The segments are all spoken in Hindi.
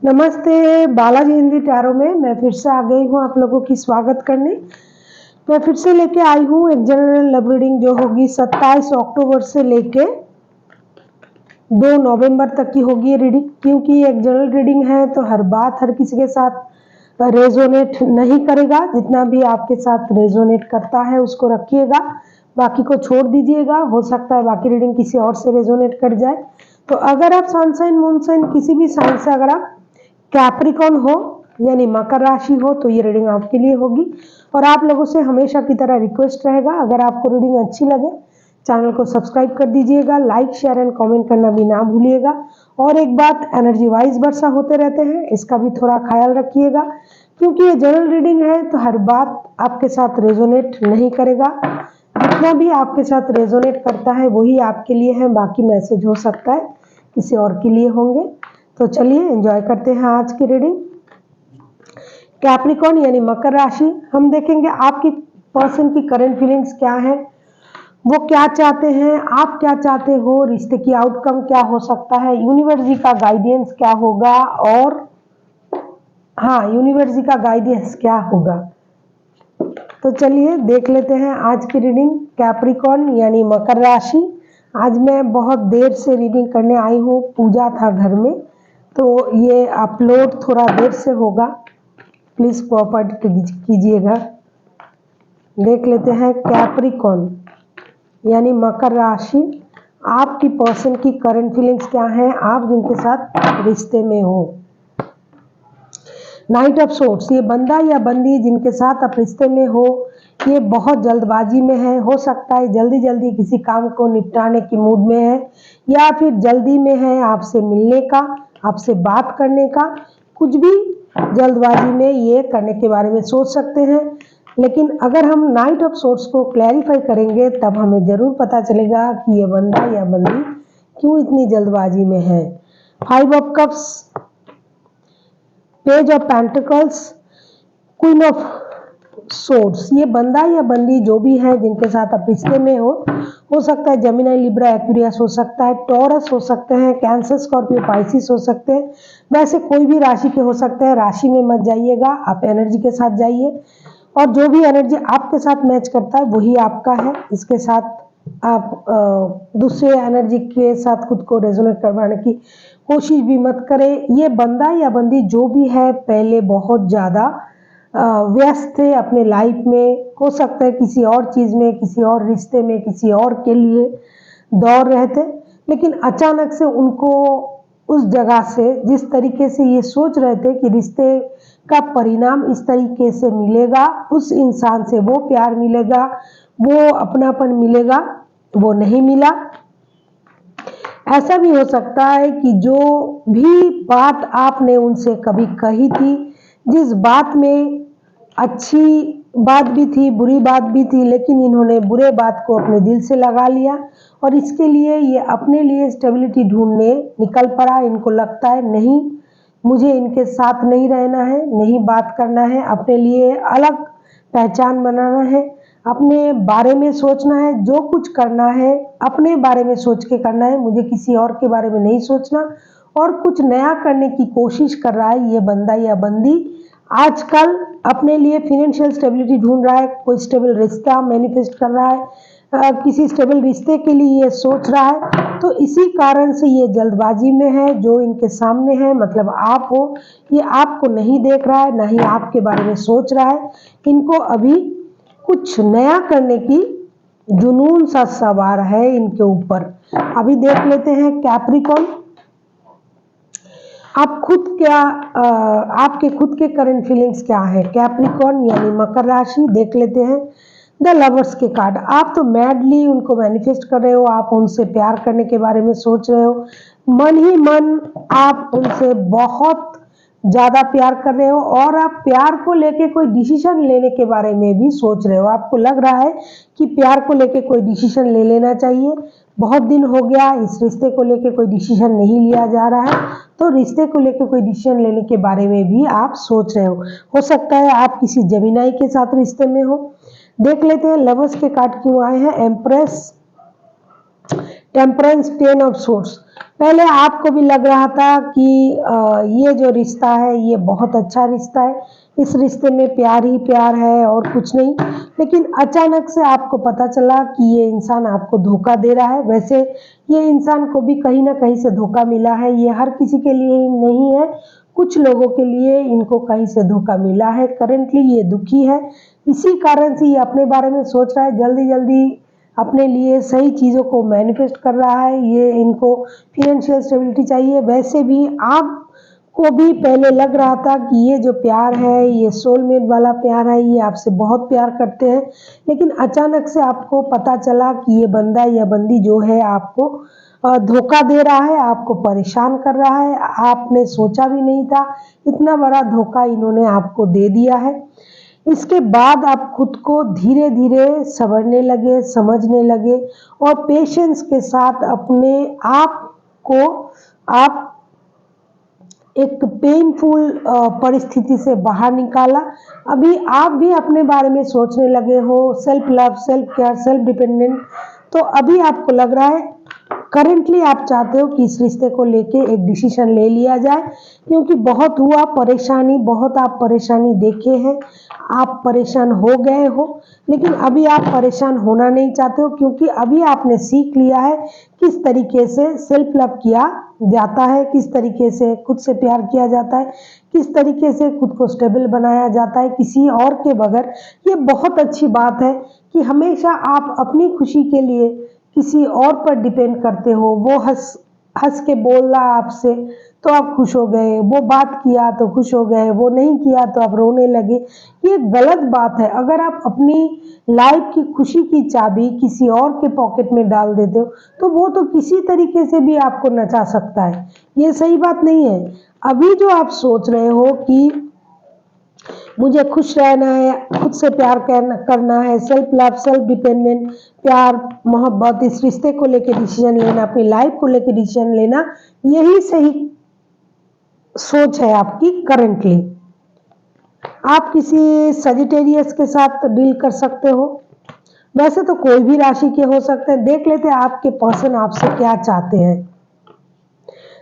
नमस्ते, बालाजी हिंदी टैरो में मैं फिर से आ गई हूँ आप लोगों की स्वागत करने। मैं फिर से लेके आई हूँ एक जनरल लव रीडिंग जो होगी 27 अक्टूबर से लेके 2 नवंबर तक की होगी रीडिंग। क्योंकि एक जनरल रीडिंग है तो हर बात हर किसी के साथ रेजोनेट नहीं करेगा। जितना भी आपके साथ रेजोनेट करता है उसको रखिएगा, बाकी को छोड़ दीजिएगा। हो सकता है बाकी रीडिंग किसी और से रेजोनेट कर जाए। तो अगर आप सन साइन मून साइन किसी भी साइन से अगर आप कैप्रिकॉर्न हो यानी मकर राशि हो तो ये रीडिंग आपके लिए होगी। और आप लोगों से हमेशा की तरह रिक्वेस्ट रहेगा, अगर आपको रीडिंग अच्छी लगे चैनल को सब्सक्राइब कर दीजिएगा, लाइक शेयर एंड कमेंट करना भी ना भूलिएगा। और एक बात, एनर्जी वाइज वर्षा होते रहते हैं, इसका भी थोड़ा ख्याल रखिएगा। क्योंकि ये जनरल रीडिंग है तो हर बात आपके साथ रेजोनेट नहीं करेगा। जितना भी आपके साथ रेजोनेट करता है वही आपके लिए है, बाकी मैसेज हो सकता है किसी और के लिए होंगे। तो चलिए एंजॉय करते हैं आज की रीडिंग। कैप्रिकॉर्न यानी मकर राशि, हम देखेंगे आपकी पर्सन की करंट फीलिंग्स क्या है, वो क्या चाहते हैं, आप क्या चाहते हो, रिश्ते की आउटकम क्या हो सकता है, यूनिवर्स जी का गाइडेंस क्या होगा और यूनिवर्स जी का गाइडेंस क्या होगा। तो चलिए देख लेते हैं आज की रीडिंग। कैप्रिकॉर्न यानी मकर राशि, आज मैं बहुत देर से रीडिंग करने आई हूँ, पूजा था घर में तो ये अपलोड थोड़ा देर से होगा, प्लीज़ कोऑपरेट कीजिएगा। देख लेते हैं कैप्रिकॉर्न यानी मकर राशि, आपकी पर्सन की करंट फीलिंग्स क्या हैं, आप जिनके साथ रिश्ते में हो। नाइट ऑफ सोर्ड्स, ये बंदा या बंदी जिनके साथ आप रिश्ते में हो ये बहुत जल्दबाजी में है। हो सकता है जल्दी जल्दी किसी काम को निपटाने की मूड में है, या फिर जल्दी में है आपसे मिलने का, आपसे बात करने का। कुछ भी जल्दबाजी में ये करने के बारे में सोच सकते हैं। लेकिन अगर हम नाइट ऑफ सोर्ड्स को क्लैरिफाई करेंगे तब हमें ज़रूर पता चलेगा कि ये बंदा या बंदी क्यों इतनी जल्दबाजी में है। 5 of cups, page of pentacles, queen of swords, ये बंदा या बंदी जो भी है जिनके साथ आप रिश्ते में हो सकता है जेमिनी, लिब्रा, एक्वेरियस हो सकता है, टॉरस हो सकते हैं, कैंसर, स्कॉर्पियो, पाइसिस हो सकते हैं। वैसे कोई भी राशि के हो सकते हैं, राशि में मत जाइएगा, आप एनर्जी के साथ जाइए और जो भी एनर्जी आपके साथ मैच करता है वही आपका है। इसके साथ आप दूसरे एनर्जी के साथ खुद को रेजोनेट करवाने की कोशिश भी मत करें। ये बंदा या बंदी जो भी है पहले बहुत ज़्यादा व्यस्त थे अपने लाइफ में, हो सकता है किसी और चीज़ में, किसी और रिश्ते में, किसी और के लिए दौड़ रहे थे। लेकिन अचानक से उनको उस जगह से, जिस तरीके से ये सोच रहे थे कि रिश्ते का परिणाम इस तरीके से मिलेगा, उस इंसान से वो प्यार मिलेगा, वो अपनापन मिलेगा, वो नहीं मिला। ऐसा भी हो सकता है कि जो भी बात आपने उनसे कभी कही थी, जिस बात में अच्छी बात भी थी, बुरी बात भी थी, लेकिन इन्होंने बुरे बात को अपने दिल से लगा लिया और इसके लिए ये अपने लिए स्टेबिलिटी ढूंढने निकल पड़ा। इनको लगता है नहीं, मुझे इनके साथ नहीं रहना है, नहीं बात करना है, अपने लिए अलग पहचान बनाना है, अपने बारे में सोचना है, जो कुछ करना है अपने बारे में सोच के करना है, मुझे किसी और के बारे में नहीं सोचना। और कुछ नया करने की कोशिश कर रहा है ये बंदा या बंदी। आजकल अपने लिए फिनेंशियल स्टेबिलिटी ढूंढ रहा है, कोई स्टेबल रिश्ता मैनिफेस्ट कर रहा है, किसी स्टेबल रिश्ते के लिए ये सोच रहा है। तो इसी कारण से ये जल्दबाजी में है। जो इनके सामने है, मतलब आप हो, ये आपको नहीं देख रहा है, ना ही आपके बारे में सोच रहा है। इनको अभी कुछ नया करने की जुनून सा सवार है इनके ऊपर। अभी देख लेते हैं कैप्रिकॉर्न, आप खुद क्या आपके खुद के करंट फीलिंग्स क्या है। कैप्रिकॉर्न यानी मकर राशि, देख लेते हैं द लवर्स के कार्ड। आप तो मैडली उनको मैनिफेस्ट कर रहे हो, आप उनसे प्यार करने के बारे में सोच रहे हो, मन ही मन आप उनसे बहुत ज़्यादा प्यार कर रहे हो और आप प्यार को लेके कोई डिसीजन लेने के बारे में भी सोच रहे हो। आपको लग रहा है कि प्यार को लेके कोई डिसीजन ले लेना चाहिए, बहुत दिन हो गया इस रिश्ते को लेके कोई डिसीजन नहीं लिया जा रहा है, तो रिश्ते को लेके कोई डिसीजन लेने के बारे में भी आप सोच रहे हो सकता है आप किसी जेमिनी के साथ रिश्ते में हो। देख लेते हैं लवर्स के कार्ड क्यों आए हैं। Empress, temperance, 10 of source. पहले आपको भी लग रहा था कि ये जो रिश्ता है ये बहुत अच्छा रिश्ता है, इस रिश्ते में प्यार ही प्यार है और कुछ नहीं, लेकिन अचानक से आपको पता चला कि ये इंसान आपको धोखा दे रहा है। वैसे ये इंसान को भी कहीं ना कहीं से धोखा मिला है, ये हर किसी के लिए नहीं है, कुछ लोगों के लिए इनको कहीं से धोखा मिला है। करंटली ये दुखी है, इसी कारण से ये अपने बारे में सोच रहा है, जल्दी जल्दी अपने लिए सही चीज़ों को मैनिफेस्ट कर रहा है। ये इनको फिनेंशियल स्टेबिलिटी चाहिए। वैसे भी आपको भी पहले लग रहा था कि ये जो प्यार है ये सोलमेट वाला प्यार है, ये आपसे बहुत प्यार करते हैं, लेकिन अचानक से आपको पता चला कि ये बंदा या बंदी जो है आपको धोखा दे रहा है, आपको परेशान कर रहा है। आपने सोचा भी नहीं था इतना बड़ा धोखा इन्होंने आपको दे दिया है। इसके बाद आप खुद को धीरे धीरे संवरने लगे, समझने लगे और पेशेंस के साथ अपने आप को आप एक पेनफुल परिस्थिति से बाहर निकाला। अभी आप भी अपने बारे में सोचने लगे हो, self love, self care, self dependent. तो अभी आपको लग रहा है करंटली आप चाहते हो कि इस रिश्ते को लेके एक डिसीजन ले लिया जाए, क्योंकि बहुत हुआ परेशानी, बहुत आप परेशानी देखे हैं, आप परेशान हो गए हो, लेकिन अभी आप परेशान होना नहीं चाहते हो, क्योंकि अभी आपने सीख लिया है किस तरीके से सेल्फ लव किया जाता है, किस तरीके से खुद से प्यार किया जाता है, किस तरीके से खुद को स्टेबल बनाया जाता है किसी और के बगैर। ये बहुत अच्छी बात है कि हमेशा आप अपनी खुशी के लिए किसी और पर डिपेंड करते हो। वो हंस हंस के बोला आपसे तो आप खुश हो गए, वो बात किया तो खुश हो गए, वो नहीं किया तो आप रोने लगे। ये गलत बात है। अगर आप अपनी लाइफ की खुशी की चाबी किसी और के पॉकेट में डाल देते हो तो वो तो किसी तरीके से भी आपको नचा सकता है, ये सही बात नहीं है। अभी जो आप सोच रहे हो कि मुझे खुश रहना है, खुद से प्यार करना है, सेल्फ लव, सेल्फ डिपेंडेंट, प्यार मोहब्बत, इस रिश्ते को लेकर डिसीजन लेना, अपनी लाइफ को लेकर डिसीजन लेना, यही सही सोच है आपकी करंटली। आप किसी सजिटेरियस के साथ डील कर सकते हो। वैसे तो कोई भी राशि के हो सकते हैं। देख लेते हैं आपके पर्सन आपसे क्या चाहते हैं।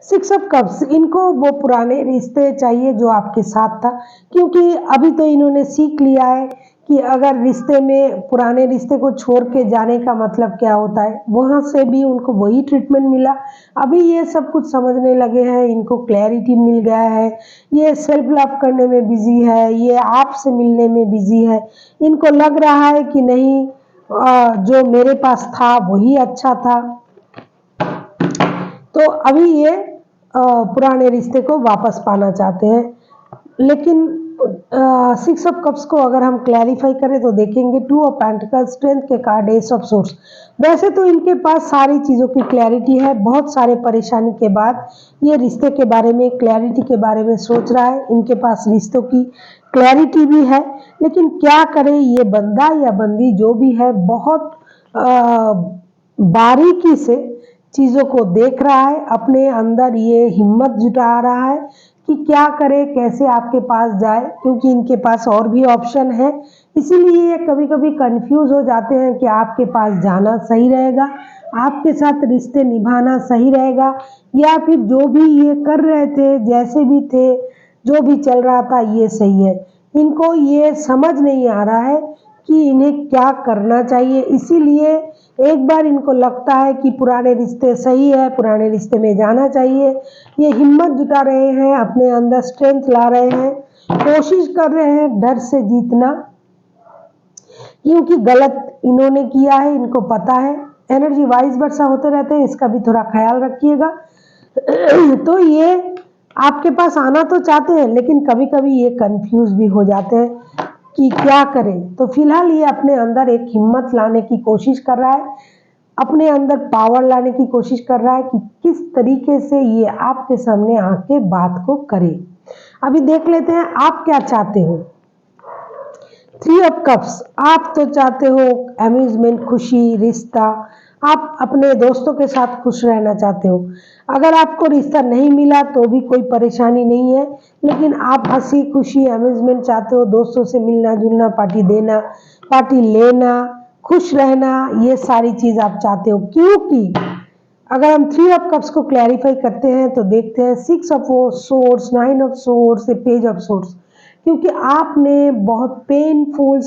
6 ऑफ कप्स, इनको वो पुराने रिश्ते चाहिए जो आपके साथ था, क्योंकि अभी तो इन्होंने सीख लिया है कि अगर रिश्ते में पुराने रिश्ते को छोड़ के जाने का मतलब क्या होता है, वहाँ से भी उनको वही ट्रीटमेंट मिला। अभी ये सब कुछ समझने लगे हैं, इनको क्लैरिटी मिल गया है, ये सेल्फ लव करने में बिजी है, ये आपसे मिलने में बिजी है। इनको लग रहा है कि नहीं, जो मेरे पास था वही अच्छा था। तो अभी ये पुराने रिश्ते को वापस पाना चाहते हैं। लेकिन 6 ऑफ कप्स को अगर हम क्लैरिफाई करें तो देखेंगे 2 ऑफ पेंटिकल्स, स्ट्रेंथ के कार्ड, एस ऑफ सोर्स। वैसे तो इनके पास सारी चीज़ों की क्लैरिटी है, बहुत सारे परेशानी के बाद ये रिश्ते के बारे में, क्लैरिटी के बारे में सोच रहा है। इनके पास रिश्तों की क्लैरिटी भी है, लेकिन क्या करे, ये बंदा या बंदी जो भी है बहुत बारीकी से चीज़ों को देख रहा है, अपने अंदर ये हिम्मत जुटा रहा है कि क्या करे, कैसे आपके पास जाए, क्योंकि इनके पास और भी ऑप्शन है। इसीलिए ये कभी कभी कंफ्यूज हो जाते हैं कि आपके पास जाना सही रहेगा, आपके साथ रिश्ते निभाना सही रहेगा, या फिर जो भी ये कर रहे थे, जैसे भी थे, जो भी चल रहा था ये सही है। इनको ये समझ नहीं आ रहा है कि इन्हें क्या करना चाहिए। इसीलिए एक बार इनको लगता है कि पुराने रिश्ते सही है, पुराने रिश्ते में जाना चाहिए। ये हिम्मत जुटा रहे हैं, अपने अंदर स्ट्रेंथ ला रहे हैं, कोशिश कर रहे हैं डर से जीतना, क्योंकि गलत इन्होंने किया है, इनको पता है। एनर्जी वाइज वर्षा होते रहते हैं, इसका भी थोड़ा ख्याल रखिएगा। तो ये आपके पास आना तो चाहते हैं, लेकिन कभी कभी ये कंफ्यूज भी हो जाते हैं कि क्या करें। तो फिलहाल ये अपने अंदर एक हिम्मत लाने की कोशिश कर रहा है, अपने अंदर पावर लाने की कोशिश कर रहा है कि किस तरीके से ये आपके सामने आके बात को करे। अभी देख लेते हैं आप क्या चाहते हो। 3 ऑफ कप्स, आप तो चाहते हो अम्यूजमेंट, खुशी, रिश्ता, आप अपने दोस्तों के साथ खुश रहना चाहते हो। अगर आपको रिश्ता नहीं मिला तो भी कोई परेशानी नहीं है, लेकिन आप हंसी खुशी अम्यूजमेंट चाहते हो, दोस्तों से मिलना जुलना, पार्टी देना, पार्टी लेना, खुश रहना, ये सारी चीज़ आप चाहते हो। क्योंकि अगर हम 3 ऑफ कप्स को क्लैरिफाई करते हैं तो देखते हैं 6 of swords, 9 of swords, page of swords, क्योंकि आपने बहुत पेनफुल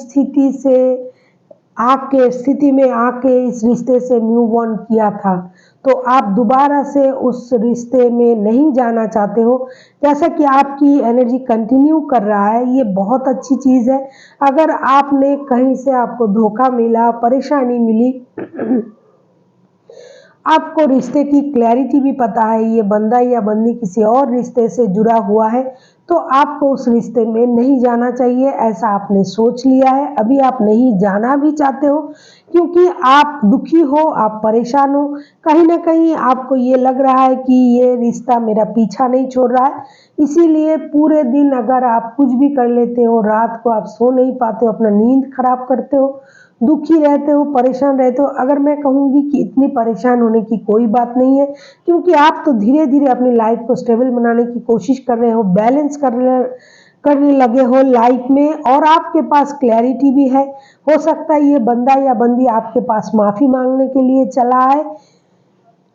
स्थिति में आके इस रिश्ते से मूव ऑन किया था, तो आप दोबारा से उस रिश्ते में नहीं जाना चाहते हो। जैसा कि आपकी एनर्जी कंटिन्यू कर रहा है, ये बहुत अच्छी चीज़ है। अगर आपने कहीं से आपको धोखा मिला, परेशानी मिली, आपको रिश्ते की क्लैरिटी भी पता है ये बंदा या बंदी किसी और रिश्ते से जुड़ा हुआ है, तो आपको उस रिश्ते में नहीं जाना चाहिए, ऐसा आपने सोच लिया है। अभी आप नहीं जाना भी चाहते हो क्योंकि आप दुखी हो, आप परेशान हो, कहीं ना कहीं आपको ये लग रहा है कि ये रिश्ता मेरा पीछा नहीं छोड़ रहा है। इसीलिए पूरे दिन अगर आप कुछ भी कर लेते हो, रात को आप सो नहीं पाते हो, अपना नींद खराब करते हो, दुखी रहते हो, परेशान रहते हो। अगर मैं कहूँगी कि इतनी परेशान होने की कोई बात नहीं है, क्योंकि आप तो धीरे धीरे अपनी लाइफ को स्टेबल बनाने की कोशिश कर रहे हो, बैलेंस करने लगे हो लाइफ में, और आपके पास क्लैरिटी भी है। हो सकता है ये बंदा या बंदी आपके पास माफ़ी मांगने के लिए चला है,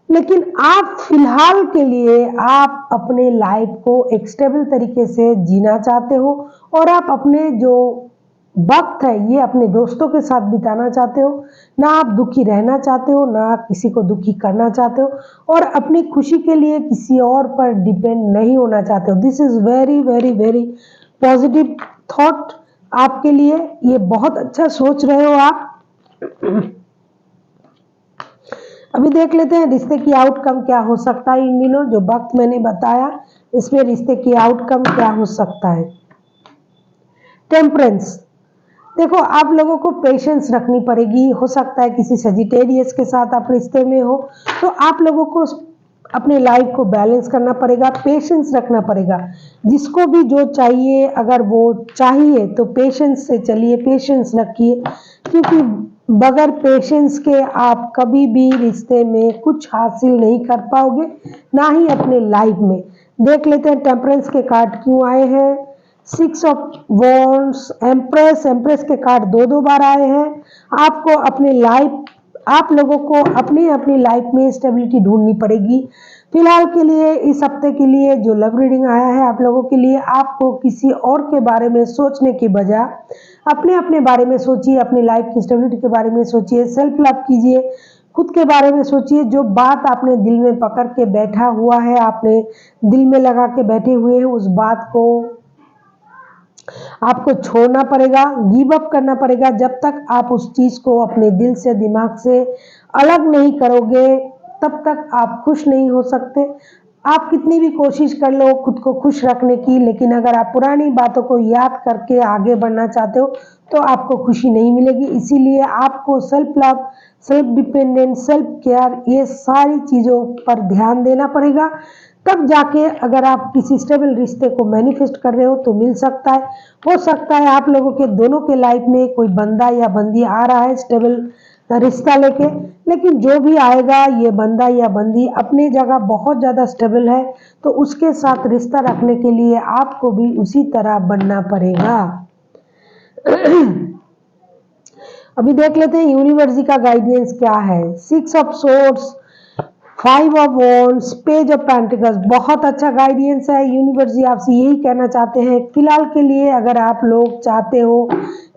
लेकिन आप फिलहाल के लिए आप अपने लाइफ को एक स्टेबल तरीके से जीना चाहते हो, और आप अपने जो वक्त है ये अपने दोस्तों के साथ बिताना चाहते हो। ना आप दुखी रहना चाहते हो, ना आप किसी को दुखी करना चाहते हो, और अपनी खुशी के लिए किसी और पर डिपेंड नहीं होना चाहते हो। This is very very very positive thought आपके लिए, ये बहुत अच्छा सोच रहे हो आप। अभी देख लेते हैं रिश्ते की आउटकम क्या हो सकता है इन दिनों। जो वक्त मैंने बताया इसमें रिश्ते की आउटकम क्या हो सकता है। टेम्परेंस, देखो आप लोगों को पेशेंस रखनी पड़ेगी। हो सकता है किसी सजिटेरियस के साथ आप रिश्ते में हो, तो आप लोगों को अपने लाइफ को बैलेंस करना पड़ेगा, पेशेंस रखना पड़ेगा। जिसको भी जो चाहिए, अगर वो चाहिए तो पेशेंस से चलिए, पेशेंस रखिए, क्योंकि बगैर पेशेंस के आप कभी भी रिश्ते में कुछ हासिल नहीं कर पाओगे, ना ही अपने लाइफ में। देख लेते हैं टेम्परेंस के कार्ड क्यों आए हैं। 6 ऑफ वॉन्ड्स, एम्प्रेस के कार्ड दो बार आए हैं। आपको आप लोगों को अपनी लाइफ में स्टेबिलिटी ढूंढनी पड़ेगी। फिलहाल के लिए, इस हफ्ते के लिए जो लव रीडिंग आया है आप लोगों के लिए, आपको किसी और के बारे में सोचने की बजाय अपने बारे में सोचिए, अपनी लाइफ की स्टेबिलिटी के बारे में सोचिए, सेल्फ लव कीजिए, खुद के बारे में सोचिए। जो बात आपने दिल में पकड़ के बैठा हुआ है, आपने दिल में लगा के बैठे हुए हैं, उस बात को आपको छोड़ना पड़ेगा, गिव अप करना पड़ेगा। जब तक आप उस चीज को अपने दिल से, दिमाग से अलग नहीं करोगे, तब तक आप खुश नहीं हो सकते। आप कितनी भी कोशिश कर लो खुद को खुश रखने की, लेकिन अगर आप पुरानी बातों को याद करके आगे बढ़ना चाहते हो तो आपको खुशी नहीं मिलेगी। इसीलिए आपको self love, self dependence, self care, ये सारी चीज़ों पर ध्यान देना पड़ेगा। तब जाके अगर आप किसी स्टेबल रिश्ते को मैनिफेस्ट कर रहे हो तो मिल सकता है। हो सकता है आप लोगों के दोनों के लाइफ में कोई बंदा या बंदी आ रहा है स्टेबल रिश्ता लेके, लेकिन जो भी आएगा ये बंदा या बंदी अपनी जगह बहुत ज़्यादा स्टेबल है, तो उसके साथ रिश्ता रखने के लिए आपको भी उसी तरह बनना पड़ेगा। अभी देख लेते हैं यूनिवर्स का गाइडेंस क्या है। 6 of swords, 5 of wands, page of pentacles, बहुत अच्छा गाइडेंस है। यूनिवर्स जी आपसे यही कहना चाहते हैं फिलहाल के लिए, अगर आप लोग चाहते हो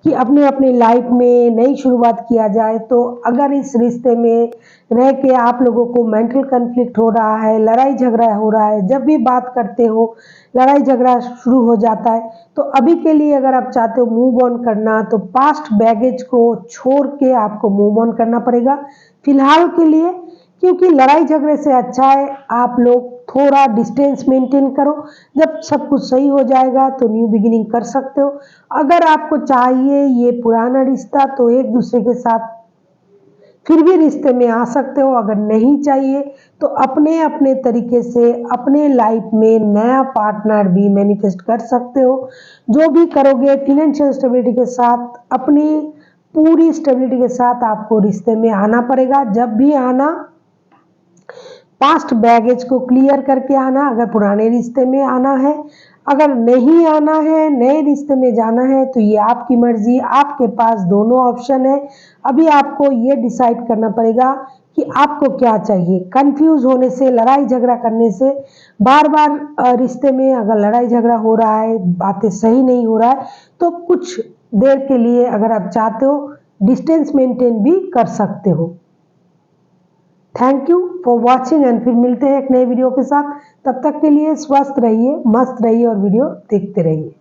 कि अपनी लाइफ में नई शुरुआत किया जाए, तो अगर इस रिश्ते में रह के आप लोगों को मेंटल कन्फ्लिक्ट हो रहा है, लड़ाई झगड़ा हो रहा है, जब भी बात करते हो लड़ाई झगड़ा शुरू हो जाता है, तो अभी के लिए अगर आप चाहते हो मूव ऑन करना, तो पास्ट बैगेज को छोड़ के आपको मूव ऑन करना पड़ेगा फिलहाल के लिए। क्योंकि लड़ाई झगड़े से अच्छा है आप लोग थोड़ा डिस्टेंस मेंटेन करो। जब सब कुछ सही हो जाएगा तो न्यू बिगिनिंग कर सकते हो। अगर आपको चाहिए ये पुराना रिश्ता, तो एक दूसरे के साथ फिर भी रिश्ते में आ सकते हो। अगर नहीं चाहिए तो अपने तरीके से अपने लाइफ में नया पार्टनर भी मैनिफेस्ट कर सकते हो। जो भी करोगे फिनेंशियल स्टेबिलिटी के साथ, अपनी पूरी स्टेबिलिटी के साथ आपको रिश्ते में आना पड़ेगा। जब भी आना, पास्ट बैगेज को क्लियर करके आना। अगर पुराने रिश्ते में आना है, अगर नहीं आना है, नए रिश्ते में जाना है, तो ये आपकी मर्जी, आपके पास दोनों ऑप्शन है। अभी आपको ये डिसाइड करना पड़ेगा कि आपको क्या चाहिए। कंफ्यूज होने से, लड़ाई झगड़ा करने से, बार बार रिश्ते में अगर लड़ाई झगड़ा हो रहा है, बातें सही नहीं हो रहा है, तो कुछ देर के लिए अगर आप चाहते हो डिस्टेंस मेंटेन भी कर सकते हो। Thank you for watching and फिर मिलते हैं एक नए वीडियो के साथ। तब तक के लिए स्वस्थ रहिए, मस्त रहिए और वीडियो देखते रहिए।